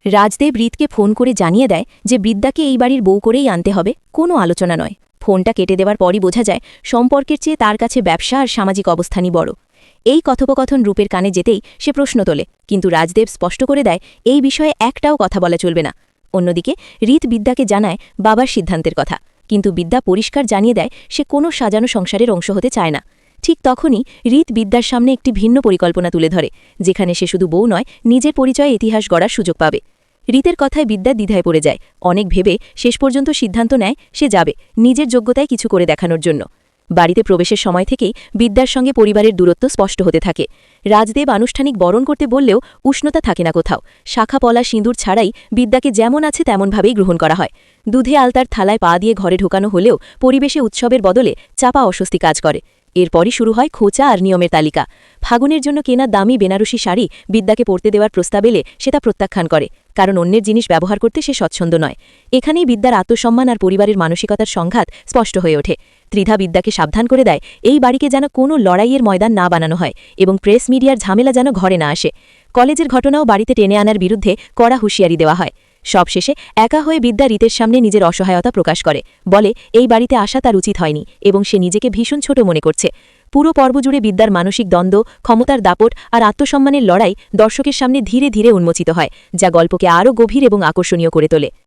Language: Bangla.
রাজদেব রিতকে ফোন করে জানিয়ে দেয় যে বৃদ্ধাকে এই বাড়ির বউ করেই আনতে হবে, কোনো আলোচনা নয়। ফোনটা কেটে দেওয়ার পরই বোঝা যায় সম্পর্কের চেয়ে তার কাছে ব্যবসা আর সামাজিক অবস্থানই বড়। এই কথোপকথন রূপের কানে যেতেই সে প্রশ্ন তোলে, কিন্তু রাজদেব স্পষ্ট করে দেয় এই বিষয়ে একটাও কথা বলা চলবে না। অন্যদিকে রিত বিদ্যাকে জানায় বাবার সিদ্ধান্তের কথা, কিন্তু বিদ্যা পরিষ্কার জানিয়ে দেয় সে কোনো সাজানো সংসারের অংশ হতে চায় না। ঠিক তখনই রিত বিদ্যার সামনে একটি ভিন্ন পরিকল্পনা তুলে ধরে, যেখানে সে শুধু বউ নয়, নিজের পরিচয়ে ইতিহাস গড়ার সুযোগ পাবে। রিতের কথায় বিদ্যা দ্বিধায় পড়ে যায়, অনেক ভেবে শেষ পর্যন্ত সিদ্ধান্ত নেয় সে যাবে, নিজের যোগ্যতায় কিছু করে দেখানোর জন্য। বাড়িতে প্রবেশের সময় থেকেই বিদ্যার সঙ্গে পরিবারের দূরত্ব স্পষ্ট হতে থাকে। রাজদেব আনুষ্ঠানিক বরণ করতে বললেও উষ্ণতা থাকে না কোথাও। শাখা পলা সিঁদুর ছাড়াই বিদ্যাকে যেমন আছে তেমনভাবেই গ্রহণ করা হয়। দুধে আলতার থালায় পা দিয়ে ঘরে ঢোকানো হলেও পরিবেশে উৎসবের বদলে চাপা অস্বস্তি কাজ করে। এরপরই শুরু হয় খোঁচা আর নিয়মের তালিকা। ফাগুনের জন্য কেনা দামি বেনারসি শাড়ি বিদ্যাকে পরতে দেওয়ার প্রস্তাব এলে সেটা প্রত্যাখ্যান করে, কারণ অন্যের জিনিস ব্যবহার করতে সে স্বচ্ছন্দ নয়। এখানেই বিদ্যার আত্মসম্মান আর পরিবারের মানসিকতার সংঘাত স্পষ্ট হয়ে ওঠে। ত্রিধা বিদ্যাকে সাবধান করে দেয় এই বাড়িকে যেন কোনো লড়াইয়ের ময়দান না বানানো হয় এবং প্রেস মিডিয়ার ঝামেলা যেন ঘরে না আসে। কলেজের ঘটনাও বাড়িতে টেনে আনার বিরুদ্ধে কড়া হুঁশিয়ারি দেওয়া হয়। সবশেষে একা হয়ে বিদ্যা রিতের সামনে নিজের অসহায়তা প্রকাশ করে, বলে এই বাড়িতে আসা তার উচিত হয়নি এবং সে নিজেকে ভীষণ ছোট মনে করছে। পুরো পর্ব জুড়ে বিদ্যার মানসিক দ্বন্দ্ব, ক্ষমতার দাপট আর আত্মসম্মানের লড়াই দর্শকের সামনে ধীরে ধীরে উন্মোচিত হয়, যা গল্পকে আরও গভীর এবং আকর্ষণীয় করে তোলে।